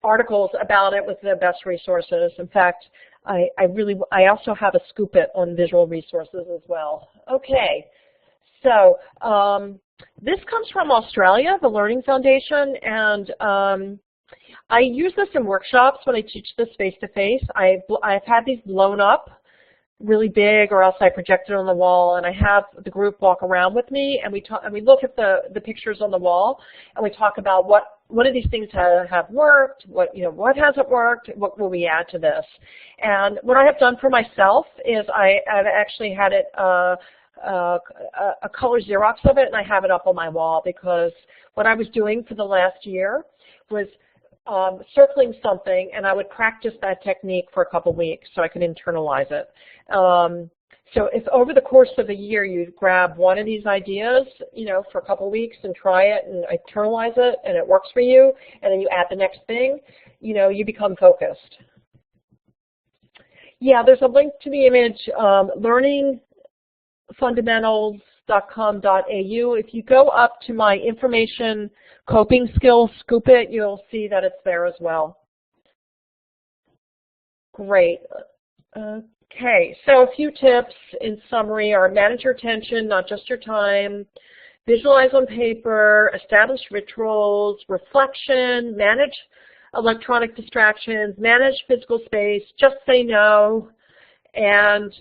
articles about it with the best resources. In fact, I also have a scoop it on visual resources as well. Okay, so this comes from Australia, the Learning Foundation, and I use this in workshops when I teach this face-to-face. I've had these blown up really big, or else I project it on the wall, and I have the group walk around with me, and we look at the pictures on the wall, and we talk about what of these things have worked, what hasn't worked, what will we add to this. And what I have done for myself is I've actually had it a color Xerox of it, and I have it up on my wall, because what I was doing for the last year was circling something, and I would practice that technique for a couple weeks so I could internalize it. So if over the course of a year you grab one of these ideas, you know, for a couple weeks and try it and internalize it, and it works for you, and then you add the next thing, you know, you become focused. Yeah, there's a link to the image, learningfundamentals.com.au. If you go up to my information coping skills, scoop it, you'll see that it's there as well. Great. Okay, so a few tips in summary are manage your attention, not just your time, visualize on paper, establish rituals, reflection, manage electronic distractions, manage physical space, just say no, and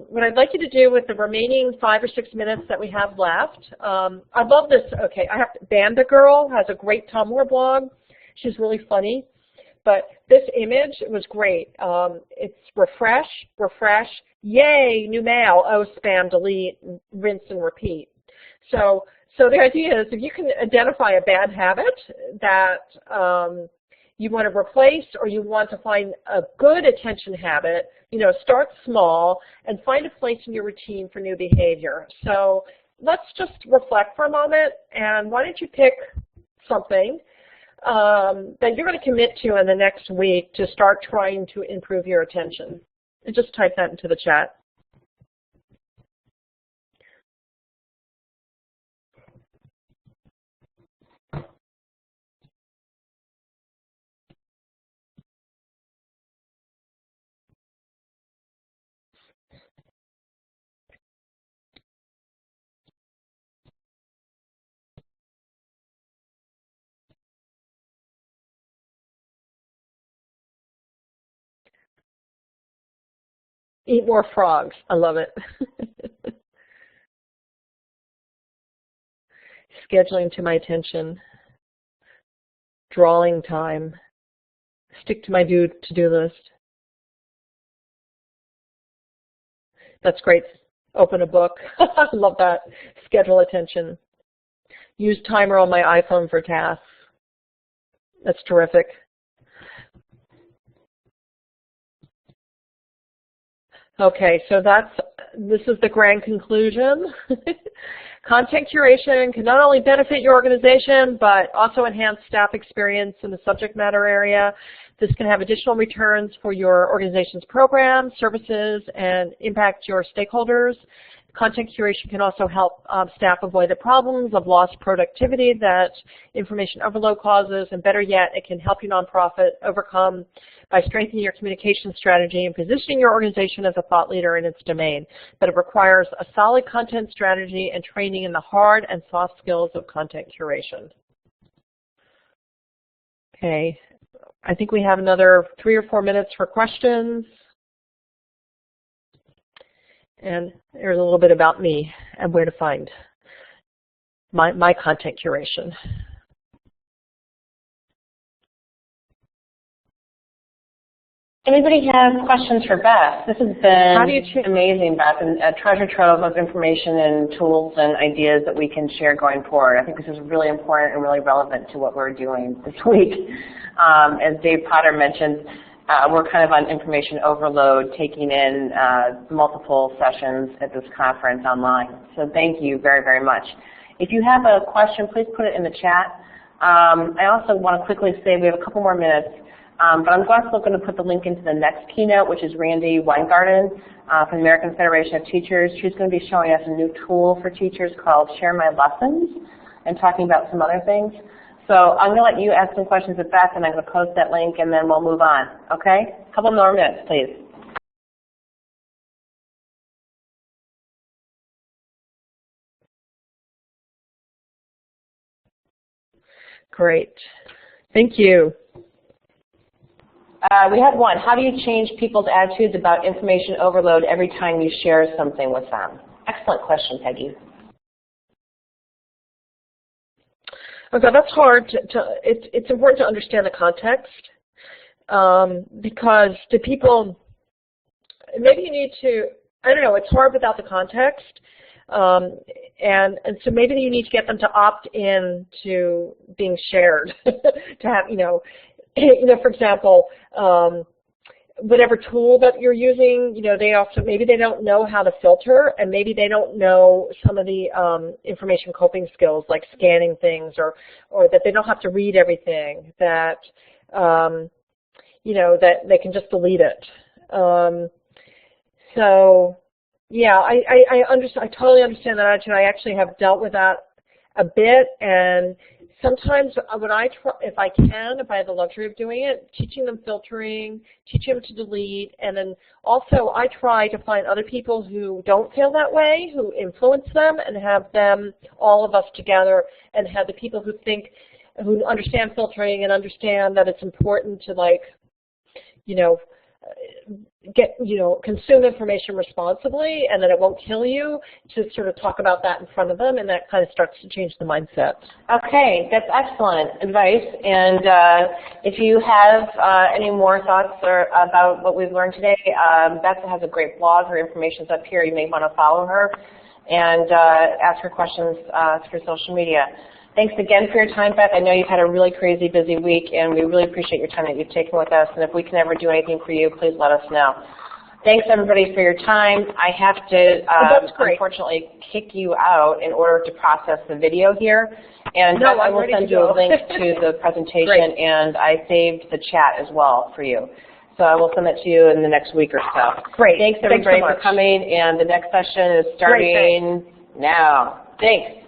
what I'd like you to do with the remaining 5 or 6 minutes that we have left, I love this, okay, Banda Girl has a great Tumblr blog, she's really funny, but this image was great. It's refresh, yay, new mail, oh, spam, delete, rinse and repeat. So the idea is if you can identify a bad habit that you want to replace or you want to find a good attention habit, start small and find a place in your routine for new behavior. So let's just reflect for a moment, and why don't you pick something that you're going to commit to in the next week to start trying to improve your attention. And just type that into the chat. Eat more frogs. I love it. Scheduling to my attention. Drawing time. Stick to my to-do list. That's great. Open a book. I love that. Schedule attention. Use timer on my iPhone for tasks. That's terrific. Okay, so this is the grand conclusion. Content curation can not only benefit your organization, but also enhance staff experience in the subject matter area. This can have additional returns for your organization's programs, services, and impact your stakeholders. Content curation can also help staff avoid the problems of lost productivity that information overload causes, and better yet, it can help your nonprofit overcome by strengthening your communication strategy and positioning your organization as a thought leader in its domain. But it requires a solid content strategy and training in the hard and soft skills of content curation. Okay, I think we have another 3 or 4 minutes for questions. And there's a little bit about me and where to find my content curation. Anybody have questions for Beth? This has been amazing, Beth, and a treasure trove of information and tools and ideas that we can share going forward. I think this is really important and really relevant to what we're doing this week. As Dave Potter mentioned, we're kind of on information overload, taking in multiple sessions at this conference online. So thank you very, very much. If you have a question, please put it in the chat. I also want to quickly say we have a couple more minutes, but I'm also going to put the link into the next keynote, which is Randy Weingarten from the American Federation of Teachers. She's going to be showing us a new tool for teachers called Share My Lessons and talking about some other things. So I'm going to let you ask some questions with Beth, and I'm going to post that link, and then we'll move on. Okay? A couple more minutes, please. Great. Thank you. We have one. How do you change people's attitudes about information overload every time you share something with them? Excellent question, Peggy. Okay, that's hard. It's important to understand the context because the people, maybe you need to, I don't know, it's hard without the context. And so maybe you need to get them to opt in to being shared, to have, for example, whatever tool that you're using, maybe they don't know how to filter, and maybe they don't know some of the information coping skills like scanning things, or that they don't have to read everything, that that they can just delete it. So, yeah, I understand. I totally understand that attitude. I actually have dealt with that a bit, and sometimes when if I have the luxury of doing it, teaching them filtering, teaching them to delete, and then also I try to find other people who don't feel that way, who influence them, and have them, all of us together, and have the people who understand filtering and understand that it's important to, like, consume information responsibly and that it won't kill you, to sort of talk about that in front of them, and that kind of starts to change the mindset. Okay, that's excellent advice. And if you have any more thoughts about what we've learned today, Beth has a great blog. Her information's up here. You may want to follow her and ask her questions through social media. Thanks again for your time, Beth. I know you've had a really crazy busy week, and we really appreciate your time that you've taken with us. And if we can ever do anything for you, please let us know. Thanks, everybody, for your time. I have to, unfortunately, kick you out in order to process the video here. And no, I will send you a link to the presentation, and I saved the chat as well for you. So I will send that to you in the next week or so. Great. Thanks, everybody, for coming. And the next session is starting now. Thanks.